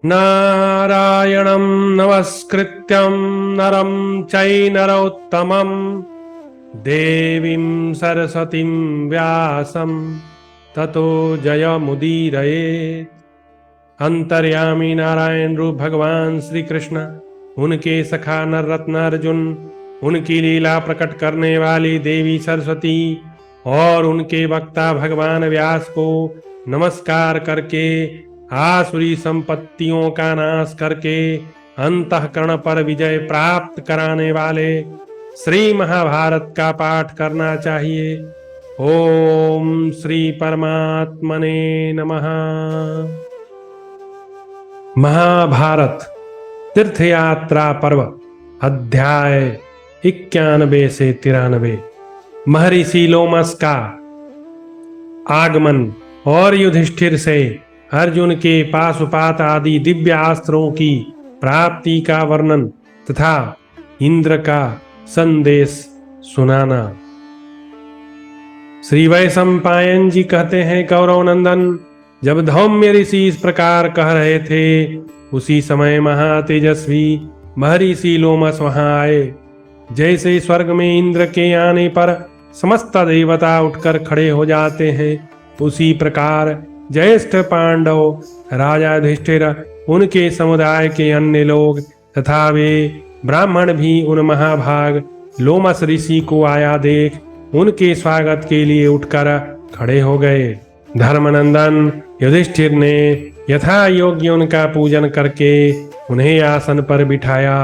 नारायणं नमस्कृत्यं नरं चैनरोत्तमं देवीं सरस्वतीं व्यासं ततो जयमुदीरयेत्। अंतर्यामी नारायण रूप भगवान श्री कृष्ण, उनके सखा नर रत्न अर्जुन, उनकी लीला प्रकट करने वाली देवी सरस्वती और उनके वक्ता भगवान व्यास को नमस्कार करके आसुरी संपत्तियों का नाश करके अंतःकरण पर विजय प्राप्त कराने वाले श्री महाभारत का पाठ करना चाहिए। ओम श्री परमात्मने नमः। महाभारत तीर्थयात्रा पर्व अध्याय 91 से 93। महर्षि लोमस का आगमन और युधिष्ठिर से अर्जुन के पाशुपात आदि दिव्य अस्त्रों की प्राप्ति का वर्णन तथा इंद्र का संदेश सुनाना। श्री वैशंपायन जी कहते हैं, कौरव नंदन, जब धौम्य ऋषि इस प्रकार कह रहे थे, उसी समय महातेजस्वी महर्षि लोमस वहां आए। जैसे स्वर्ग में इंद्र के आने पर समस्त देवता उठकर खड़े हो जाते हैं, उसी प्रकार ज्येष्ठ पांडव, राजा युधिष्ठिर, उनके समुदाय के अन्य लोग तथा वे ब्राह्मण भी उन महाभाग लोमस ऋषि को आया देख उनके स्वागत के लिए उठकर खड़े हो गए। धर्मनंदन युधिष्ठिर ने यथा योग्य उनका पूजन करके उन्हें आसन पर बिठाया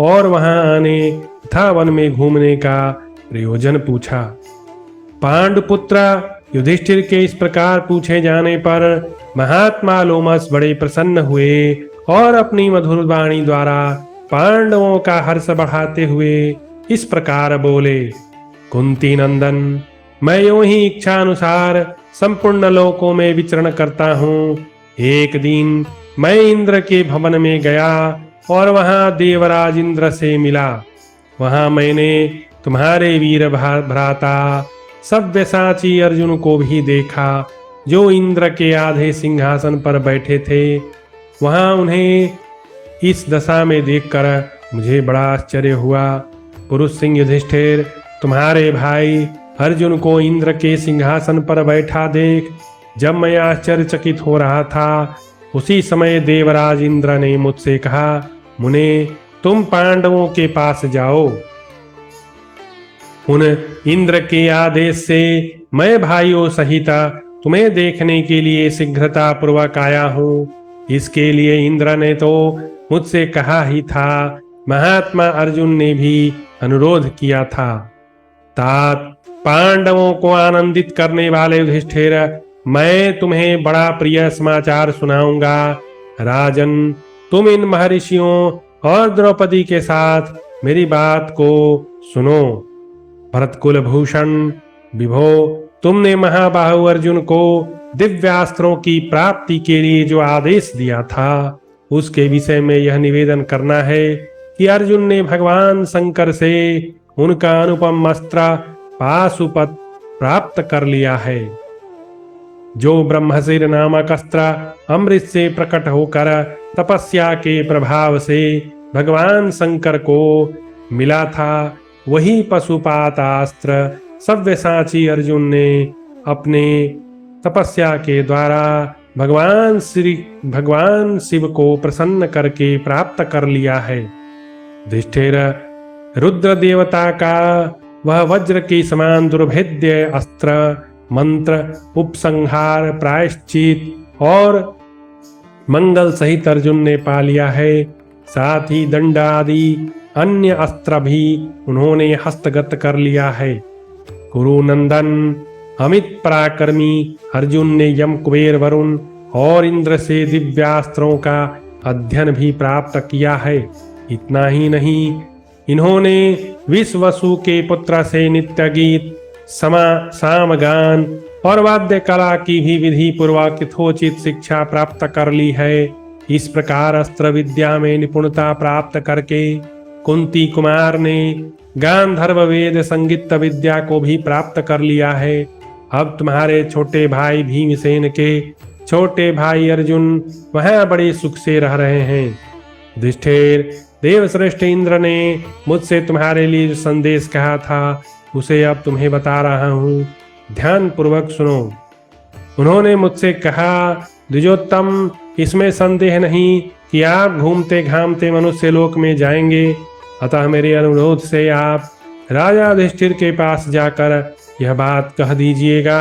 और वहां आने तथा वन में घूमने का प्रयोजन पूछा। पांडुपुत्र युधिष्ठिर के इस प्रकार पूछे जाने पर महात्मा लोमस बड़े प्रसन्न हुए और अपनी मधुर वाणी द्वारा पांडवों का हर्ष बढ़ाते हुए इस प्रकार बोले, कुंती नंदन, मैं यूं ही इच्छा अनुसार संपूर्ण लोकों में विचरण करता हूँ। एक दिन मैं इंद्र के भवन में गया और वहां देवराज इंद्र से मिला। वहां मैंने तुम्हारे वीर भ्राता सव्यसाची अर्जुन को भी देखा, जो इंद्र के आधे सिंहासन पर बैठे थे। वहां उन्हें इस दशा में देखकर मुझे बड़ा आश्चर्य हुआ। पुरुष सिंह युधिष्ठिर, तुम्हारे भाई अर्जुन को इंद्र के सिंहासन पर बैठा देख जब मैं आश्चर्यचकित हो रहा था, उसी समय देवराज इंद्र ने मुझसे कहा, मुने, तुम पांडवों के पास जाओ। उन इंद्र के आदेश से मैं भाइयों सहित तुम्हें देखने के लिए शीघ्रता पूर्वक आया हूँ। इसके लिए इंद्र ने तो मुझसे कहा ही था, महात्मा अर्जुन ने भी अनुरोध किया था। तात, पांडवों को आनंदित करने वाले युधिष्ठिर, मैं तुम्हें बड़ा प्रिय समाचार सुनाऊंगा। राजन, तुम इन महर्षियों और द्रौपदी के साथ मेरी बात को सुनो। भरतकुल भूषण विभो, तुमने महाबाहु अर्जुन को दिव्यास्त्रों की प्राप्ति के लिए जो आदेश दिया था, उसके विषय में यह निवेदन करना है कि अर्जुन ने भगवान शंकर से उनका अनुपम अस्त्र पाशुपत प्राप्त कर लिया है, जो ब्रह्मशिर नामक अस्त्र अमृत से प्रकट होकर तपस्या के प्रभाव से भगवान शंकर को मिला था। वही पशुपातास्त्र सव्यसाची अर्जुन ने अपने तपस्या के द्वारा भगवान शिव को प्रसन्न करके प्राप्त कर लिया है। युधिष्ठिर, रुद्र देवता का वह वज्र के समान दुर्भेद्य अस्त्र, मंत्र, उपसंहार, प्रायश्चित और मंगल सहित अर्जुन ने पा लिया है। साथ ही दंड आदि अन्य अस्त्र भी उन्होंने हस्तगत कर लिया है। कुरुनंदन, अमित पराक्रमी अर्जुन ने यम, कुबेर, वरुण और इंद्र से दिव्यास्त्रों का अध्ययन भी प्राप्त किया है। इतना ही नहीं, इन्होंने विश्वसु के पुत्र से नित्य गीत, सामगान और वाद्य कला की भी विधि पूर्वक यथोचित शिक्षा प्राप्त कर ली है। इस प्रकार अस्त्र विद्या में निपुणता प्राप्त करके कुंती कुमार ने गांधर्व वेद संगीत विद्या को भी प्राप्त कर लिया है। अब तुम्हारे छोटे भाई भीमसेन के छोटे भाई अर्जुन वहां बड़े सुख से रह रहे हैं। युधिष्ठिर, देवश्रेष्ठ इंद्र ने मुझसे तुम्हारे लिए जो संदेश कहा था उसे अब तुम्हें बता रहा हूँ, ध्यान पूर्वक सुनो। उन्होंने मुझसे कहा, द्विजोत्तम, इसमें संदेह नहीं कि आप घूमते घामते मनुष्य लोक में जाएंगे, अतः मेरे अनुरोध से आप राजा युधिष्ठिर के पास जाकर यह बात कह दीजिएगा।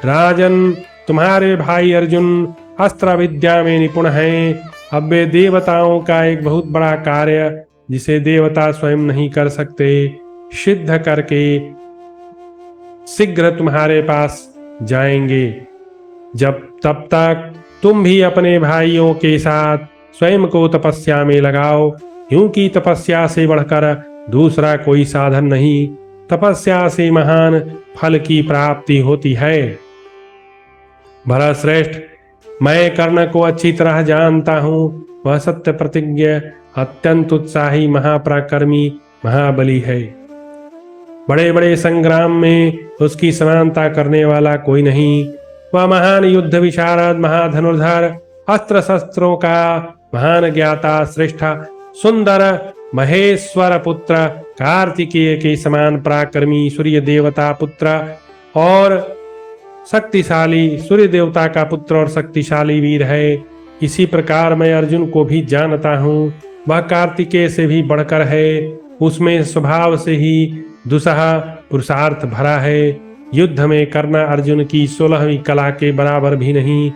राजन, तुम्हारे भाई अर्जुन अस्त्र विद्या में निपुण हैं। अब वे देवताओं का एक बहुत बड़ा कार्य, जिसे देवता स्वयं नहीं कर सकते, सिद्ध करके शीघ्र तुम्हारे पास जाएंगे। तब तक तुम भी अपने भाइयों के साथ स्वयं को तपस्या में लगाओ, क्योंकि तपस्या से बढ़कर दूसरा कोई साधन नहीं। तपस्या से महान फल की प्राप्ति होती है। भरत श्रेष्ठ, मैं कर्ण को अच्छी तरह जानता हूँ। वह सत्य प्रतिज्ञ, अत्यंत उत्साही, महापराक्रमी, महाबली है। बड़े बड़े संग्राम में उसकी समानता करने वाला कोई नहीं। वह महान युद्ध विशारद, महाधनुर्धर, अस्त्र शस्त्रों का महान ज्ञाता, श्रेष्ठ सुंदर महेश्वर पुत्र, कार्तिकेय के समान पराक्रमी, सूर्य देवता पुत्र और शक्तिशाली, सूर्य देवता का पुत्र और शक्तिशाली वीर है। इसी प्रकार मैं अर्जुन को भी जानता हूँ। वह कार्तिकेय से भी बढ़कर है। उसमें स्वभाव से ही दुस्सह पुरुषार्थ भरा है। युद्ध में करना अर्जुन की 16वीं कला के बराबर भी नहीं।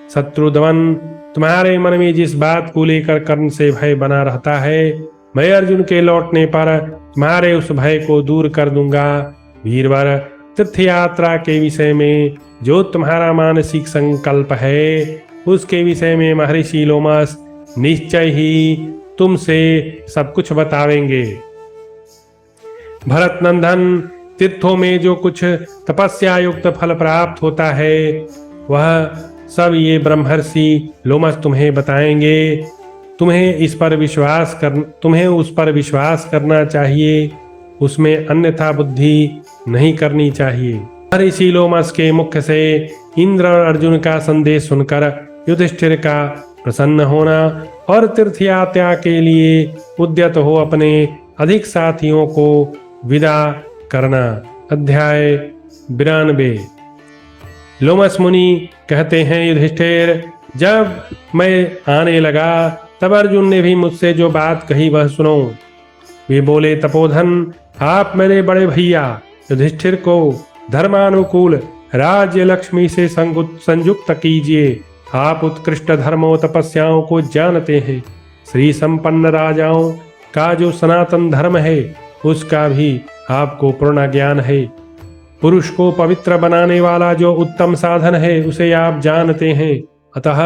शत्रुध्वन, तुम्हारे मन में जिस बात को लेकर कर्ण से भय बना रहता है, मैं अर्जुन के लौटने पर तुम्हारे उस भय को दूर कर दूंगा। वीरवर, तीर्थ यात्रा के विषय में जो तुम्हारा मानसिक संकल्प है, उसके विषय में महर्षि लोमस निश्चय ही तुमसे सब कुछ बतावेंगे। भरत नंदन, तीर्थों में जो कुछ तपस्या युक्त फल प्राप्त होता है, वह सब ये ब्रह्मर्षि लोमस तुम्हें बताएंगे। तुम्हें उस पर विश्वास करना चाहिए, उसमें अन्यथा बुद्धि नहीं करनी चाहिए। महर्षि लोमस के मुख से इंद्र और अर्जुन का संदेश सुनकर युधिष्ठिर का प्रसन्न होना और तीर्थयात्रा के लिए उद्यत हो अपने अधिक साथियों को विदा करना। अध्याय 92। लोमस मुनि कहते हैं, युधिष्ठिर, जब मैं आने लगा तब अर्जुन ने भी मुझसे जो बात कही वह सुनो। वे बोले, तपोधन, आप मेरे बड़े भैया युधिष्ठिर को धर्मानुकूल राज्य लक्ष्मी से संयुक्त कीजिए। आप उत्कृष्ट धर्मों तपस्याओं को जानते हैं। श्री संपन्न राजाओं का जो सनातन धर्म है, उसका भी आपको पूर्ण ज्ञान है। पुरुष को पवित्र बनाने वाला जो उत्तम साधन है, उसे आप जानते हैं। अतः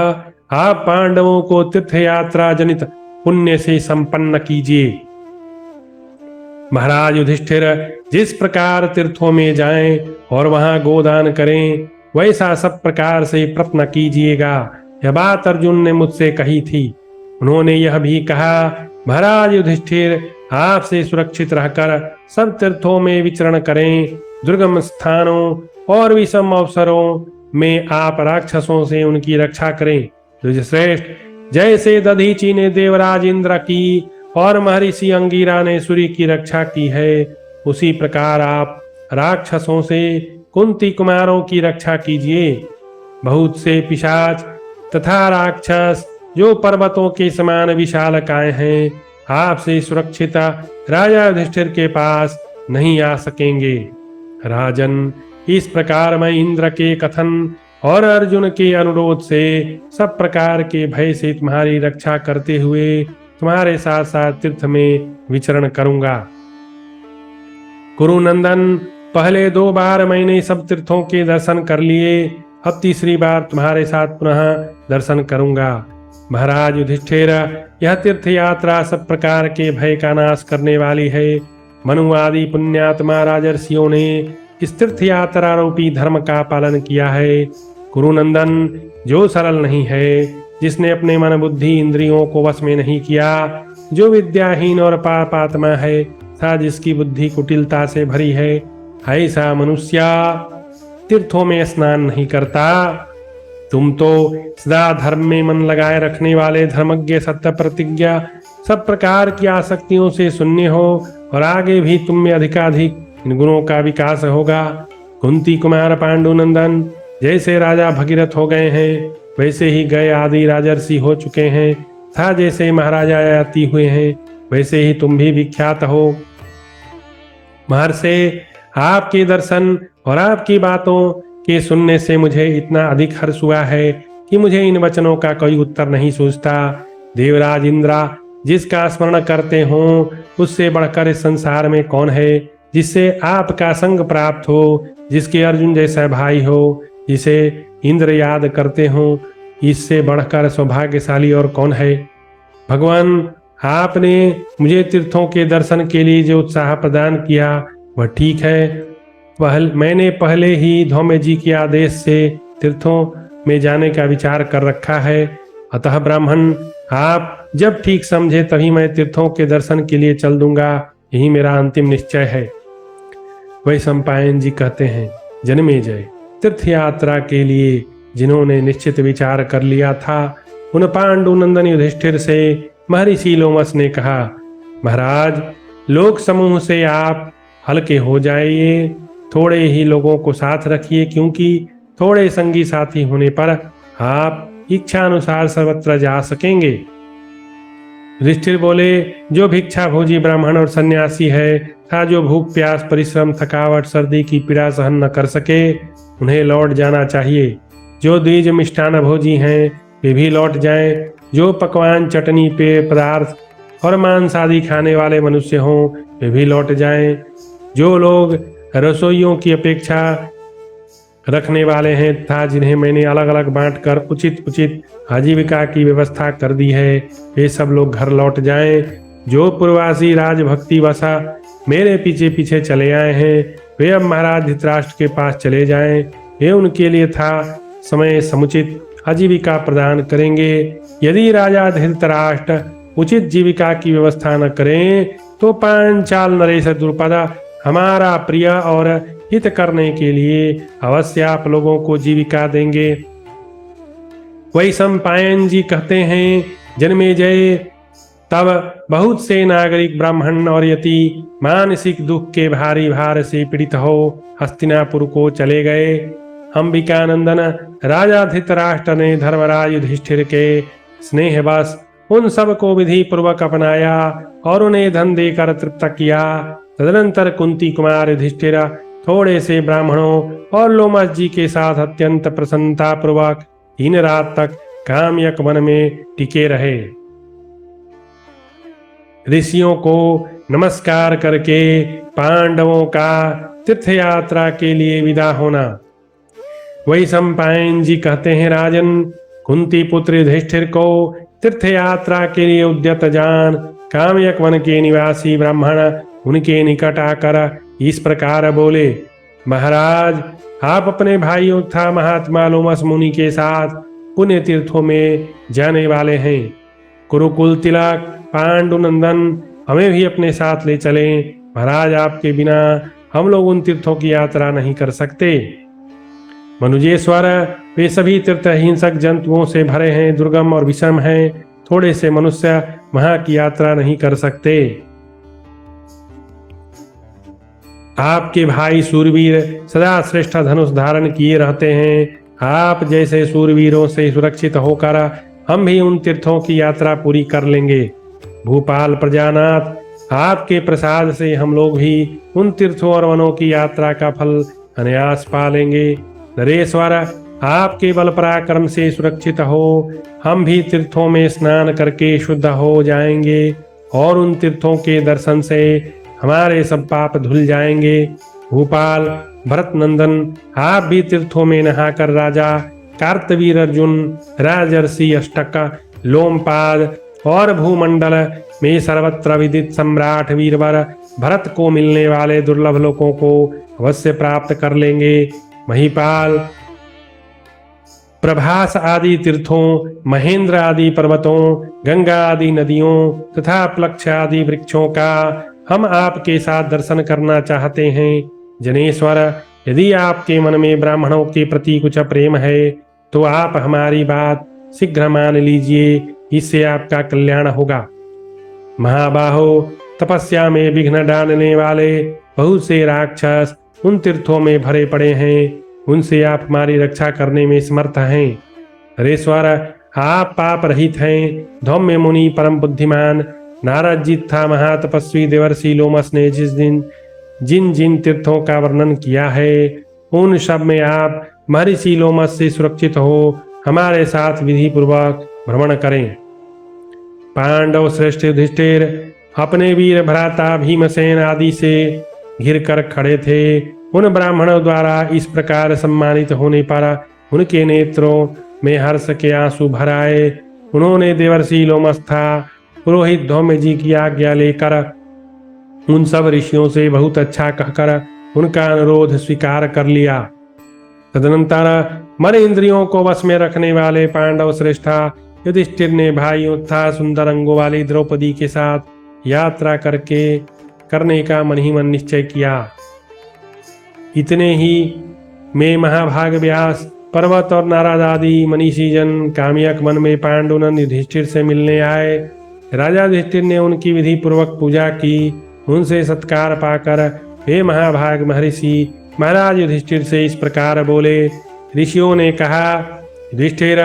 आप पांडवों को तीर्थ यात्रा जनित पुण्य से संपन्न कीजिए। महाराज युधिष्ठिर, जिस प्रकार तीर्थों में जाएं और वहां गोदान करें, वैसा सब प्रकार से प्रयत्न कीजिएगा। यह बात अर्जुन ने मुझसे कही थी। उन्होंने यह भी कहा, महाराज युधिष्ठिर, आपसे सुरक्षित रहकर सब तीर्थों में विचरण करें। दुर्गम स्थानों और विषम अवसरों में आप राक्षसों से उनकी रक्षा करें। द्विजश्रेष्ठ, जैसे दधीचि ने देवराज इंद्र की और महर्षि अंगिरा ने सूर्य की रक्षा की है, उसी प्रकार आप राक्षसों से कुंती कुमारों की रक्षा कीजिए। बहुत से पिशाच तथा राक्षस जो पर्वतों के समान विशालकाय हैं, आपसे सुरक्षित राजा युधिष्ठिर के पास नहीं आ सकेंगे। राजन, इस प्रकार मैं इंद्र के कथन और अर्जुन के अनुरोध से सब प्रकार के भय से तुम्हारी रक्षा करते हुए तुम्हारे साथ साथ तीर्थ में विचरण करूंगा। कुरुनंदन, पहले 2 बार मैंने सब तीर्थों के दर्शन कर लिए, अब तीसरी बार तुम्हारे साथ पुनः दर्शन करूंगा। महाराज युधिष्ठिर, यह तीर्थ यात्रा सब प्रकार के भय का नाश करने वाली है। मनु आदि पुण्यात्मा राजर्षियों ने इस तीर्थ यात्रा रूपी धर्म का पालन किया है। कुरुनंदन, जो सरल नहीं है, जिसने अपने मन बुद्धि इंद्रियों को वश में नहीं किया, जो विद्याहीन और पापात्मा है, तथा जिसकी बुद्धि कुटिलता से भरी है, ऐसा मनुष्य तीर्थों में स्नान नहीं करता। तुम तो सदा धर्म में मन लगाए रखने वाले धर्मज्ञ सत्य प्रतिज्ञा, सब प्रकार की आसक्तियों से शून्य हो और आगे भी तुम में अधिकाधिक इन गुणों का विकास होगा। कुंती कुमार पांडुनंदन, जैसे राजा भगीरथ हो गए हैं वैसे ही गए आदि राजर्षि हो चुके हैं, था जैसे महाराजा आती हुए हैं वैसे ही तुम भी विख्यात हो। महर्षि, आपके दर्शन और आपकी बातों के सुनने से मुझे इतना अधिक हर्ष हुआ है कि मुझे इन वचनों का कोई उत्तर नहीं सूझता। देवराज इंद्रा, जिसका स्मरण करते हो उससे बढ़कर इस संसार में कौन है, जिससे आपका संग प्राप्त हो, जिसके अर्जुन जैसा भाई हो, जिसे इंद्र याद करते हो, इससे बढ़कर सौभाग्यशाली और कौन है। भगवान, आपने मुझे तीर्थों के दर्शन के लिए जो उत्साह प्रदान किया वह ठीक है। मैंने पहले ही धौम्य जी के आदेश से तीर्थों में जाने का विचार कर रखा है। अतः ब्राह्मण, आप जब ठीक समझे तभी मैं तीर्थों के दर्शन के लिए चल दूंगा, यही मेरा अंतिम निश्चय है। वैशंपायन जी कहते हैं, जन्मेजय, तीर्थ यात्रा के लिए जिन्होंने निश्चित विचार कर लिया था उन पांडुनंदन युधिष्ठिर से महर्षि लोमस ने कहा, महाराज, लोक समूह से आप हल्के हो जाइए, थोड़े ही लोगों को साथ रखिए, क्योंकि थोड़े संगी साथी होने पर आप इच्छा अनुसार सर्वत्र जा सकेंगे। युधिष्ठिर बोले, जो भिक्षा भोजी ब्राह्मण और सन्यासी है तथा जो भूख प्यास परिश्रम थकावट सर्दी की पीड़ा सहन न कर सके उन्हें लौट जाना चाहिए। जो द्विज मिष्ठान भोजी हैं वे भी लौट जाएं। जो पकवान चटनी पेय पदार्थ और मांस आदि खाने वाले मनुष्य हों वे भी लौट जाएं। जो लोग रसोइयों की अपेक्षा रखने वाले हैं तथा जिन्हें मैंने अलग अलग बांटकर उचित आजीविका की व्यवस्था कर दी है वे सब लोग घर लौट जाएं। जो पूर्वासी राजभक्ति वसा मेरे पीछे पीछे चले आए हैं वे अब महाराज धृतराष्ट्र के पास चले जाएं। वे उनके लिए था समय समुचित आजीविका प्रदान करेंगे। यदि राजा धृतराष्ट्र उचित जीविका की व्यवस्था न करें तो पांचाल नरेश द्रुपद हमारा प्रिय और हित करने के लिए अवश्य आप लोगों को जीविका देंगे। वैशंपायन जी कहते हैं, जन्मेजय, तब बहुत से नागरिक ब्राह्मण और यति मानसिक दुख के भारी भार से पीड़ित हो हस्तिनापुर को चले गए। अंबिकानंदन राजा धृतराष्ट्र ने धर्मराज युधिष्ठिर के स्नेहवश उन सब को विधि पूर्वक अपनाया और उन्हें धन देकर तृप्त किया। तदनंतर कुंती कुमार युधिष्ठिर थोड़े से ब्राह्मणों और लोमस जी के साथ अत्यंत प्रसन्नता पूर्वक 3 रात तक काम्यक वन में टिके रहे। ऋषियों को नमस्कार करके पांडवों का तीर्थ यात्रा के लिए विदा होना। वैशंपायन जी कहते हैं, राजन, कुंती पुत्र युधिष्ठिर को तीर्थ यात्रा के लिए उद्यत जान काम्यक वन के निवासी ब्राह्मण उनके निकट आकर इस प्रकार बोले, महाराज, आप अपने भाइयों तथा महात्मा लोमस मुनि के साथ पुण्य तीर्थों में जाने वाले हैं। कुरुकुल तिलक पांडुनंदन, हमें भी अपने साथ ले चलें। महाराज, आपके बिना हम लोग उन तीर्थों की यात्रा नहीं कर सकते। मनुजेश्वर, वे सभी तीर्थ हिंसक जंतुओं से भरे हैं, दुर्गम और विषम हैं। थोड़े से मनुष्य वहां की यात्रा नहीं कर सकते। आपके भाई सूरवीर सदा श्रेष्ठ धनुष धारण किए रहते हैं। आप जैसे सूरवीरों से सुरक्षित होकर हम भी उन तीर्थों की यात्रा पूरी कर लेंगे। भूपाल प्रजानाथ, आपके प्रसाद से हम लोग भी उन तीर्थों और वनों की यात्रा का फल अनायास पा लेंगे। नरेश्वर, आपके बल पराक्रम से सुरक्षित हो हम भी तीर्थों में स्नान करके शुद्ध हो जाएंगे और उन तीर्थों के दर्शन से हमारे सब पाप धुल जाएंगे। भूपाल भरत नंदन, आप भी तीर्थों में नहाकर राजा कार्तवीर अर्जुन, राजर्षि अष्टक लोमपाद और भूमंडल में सर्वत्र विदित सम्राट वीरवर भरत को मिलने वाले दुर्लभ लोकों को अवश्य प्राप्त कर लेंगे। महिपाल, प्रभास आदि तीर्थों, महेंद्र आदि पर्वतों, गंगा आदि नदियों तथा प्लक्ष आदि वृक्षों का हम आपके साथ दर्शन करना चाहते हैं। जनेश्वर, यदि आपके मन में ब्राह्मणों के प्रति कुछ प्रेम है तो आप हमारी बात शीघ्र मान लीजिए, इससे आपका कल्याण होगा। महाबाहो, तपस्या में विघ्न डालने वाले बहुत से राक्षस उन तीर्थों में भरे पड़े हैं, उनसे आप हमारी रक्षा करने में समर्थ हैं। हरेश्वर, आप पाप रहित हैं। धौम्य मुनि परम बुद्धिमान नारद जी था महातपस्वी देवर्षि लोमस ने जिन जिन तीर्थों का वर्णन किया है, उन सब में आप महर्षि लोमस से सुरक्षित हो हमारे साथ विधि पूर्वक भ्रमण करें। पांडव श्रेष्ठ युधिष्ठिर अपने वीर भ्राता भीमसेन आदि से घिर कर खड़े थे। उन ब्राह्मणों द्वारा इस प्रकार सम्मानित होने पर उनके नेत्रों में हर्ष के आंसू भर आए। उन्होंने देवर्षि लोमस्था पुरोहित धौम्य जी की आज्ञा लेकर उन सब ऋषियों से बहुत अच्छा कहकर उनका अनुरोध स्वीकार कर लिया। तदनंतर मन इंद्रियों को वश में रखने वाले पांडव श्रेष्ठा युधिष्ठिर ने भाइयों तथा सुंदर अंगों वाली द्रौपदी के साथ यात्रा करने का मन ही मन निश्चय किया। इतने ही में महाभाग व्यास पर्वत और नारद आदि मनीषी जन काम्यक मन में पांडुनंद युधिष्ठिर से मिलने आए। राजा युधिष्ठिर ने उनकी विधि पूर्वक पूजा की। उनसे सत्कार पाकर हे महाभाग महर्षि महाराज युधिष्ठिर से इस प्रकार बोले। ऋषियों ने कहा, युधिष्ठिर,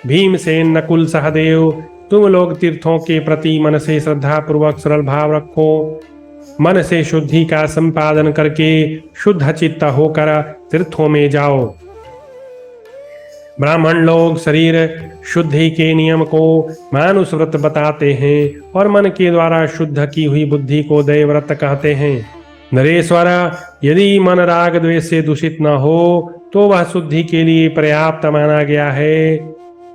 भीमसेन, नकुल, सहदेव, तुम लोग तीर्थों के प्रति मन से श्रद्धा पूर्वक सरल भाव रखो। मन से शुद्धि का संपादन करके शुद्ध चित्त होकर तीर्थों में जाओ। ब्राह्मण लोग शरीर शुद्धि के नियम को मानुष व्रत बताते हैं और मन के द्वारा शुद्ध की हुई बुद्धि को दैव व्रत कहते हैं। नरेश्वर, यदि मन राग द्वेष से दूषित न हो तो वह शुद्धि के लिए पर्याप्त माना गया है।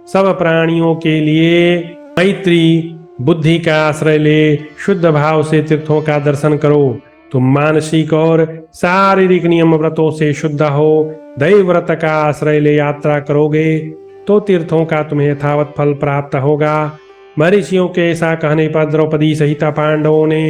सब प्राणियों के लिए मैत्री बुद्धि का आश्रय ले शुद्ध भाव से तीर्थों का दर्शन करो। तुम मानसिक और शारीरिक नियम व्रतों से शुद्ध हो दैव व्रत का आश्रय ले यात्रा करोगे तो तीर्थों का तुम्हें यथावत फल प्राप्त होगा। महर्षियों के ऐसा कहने पर द्रौपदी सहित पांडवों ने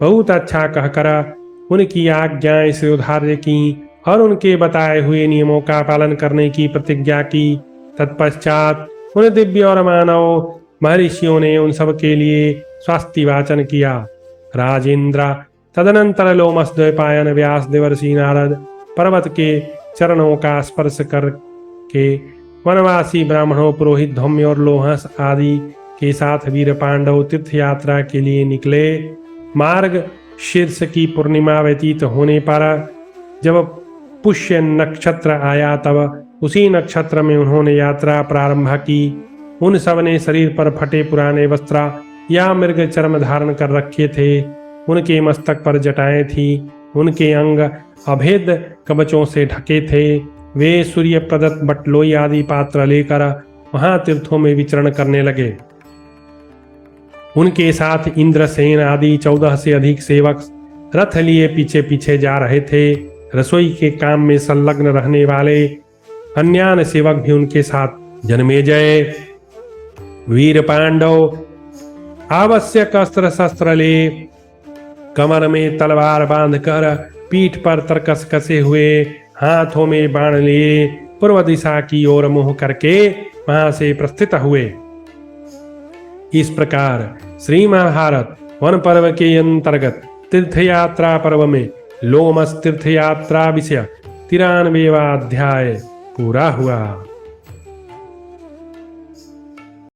बहुत अच्छा कहकर उनकी आज्ञाएं स्वीकार्य की और उनके बताए हुए नियमों का पालन करने की प्रतिज्ञा की। तत्पश्चात उन दिव्य और मानव महर्षियों ने उन सब के लिए स्वास्थ्य वाचन किया। राजेंद्र, तदनंतर लोमस, द्वैपायन, व्यास, देवर्षि नारद पर्वत के चरणों का स्पर्श करके वनवासी ब्राह्मणों, पुरोहित धौम्य और लोहस आदि के साथ वीर पांडव तीर्थ यात्रा के लिए निकले। मार्ग शीर्ष की पूर्णिमा व्यतीत होने पर जब पुष्य नक्षत्र आया तब उसी नक्षत्र में उन्होंने यात्रा प्रारंभ की। उन सब ने शरीर पर फटे पुराने वस्त्र या मृग चर्म धारण कर रखे थे। उनके मस्तक पर जटाएं थी। उनके अंग अभेद कवचों से ढके थे। वे सूर्य प्रदत्त बटलोई आदि पात्र लेकर वहां तीर्थों में विचरण करने लगे। उनके साथ इंद्रसेन आदि 14 से अधिक सेवक रथ लिए पीछे पीछे जा रहे थे। रसोई के काम में संलग्न रहने वाले अन्यान्य सेवक भी उनके साथ। जन्मेजय, वीर पांडव आवश्यक अस्त्र शस्त्र ले कमर में तलवार बांधकर पीठ पर तरकस कसे हुए हाथों में बाण लिए पूर्व दिशा की ओर मुंह करके वहां से प्रस्थित हुए। इस प्रकार श्री महाभारत वन पर्व के अंतर्गत तीर्थयात्रा पर्व में लोमस तीर्थयात्रा विषय 93वां अध्याय पूरा हुआ।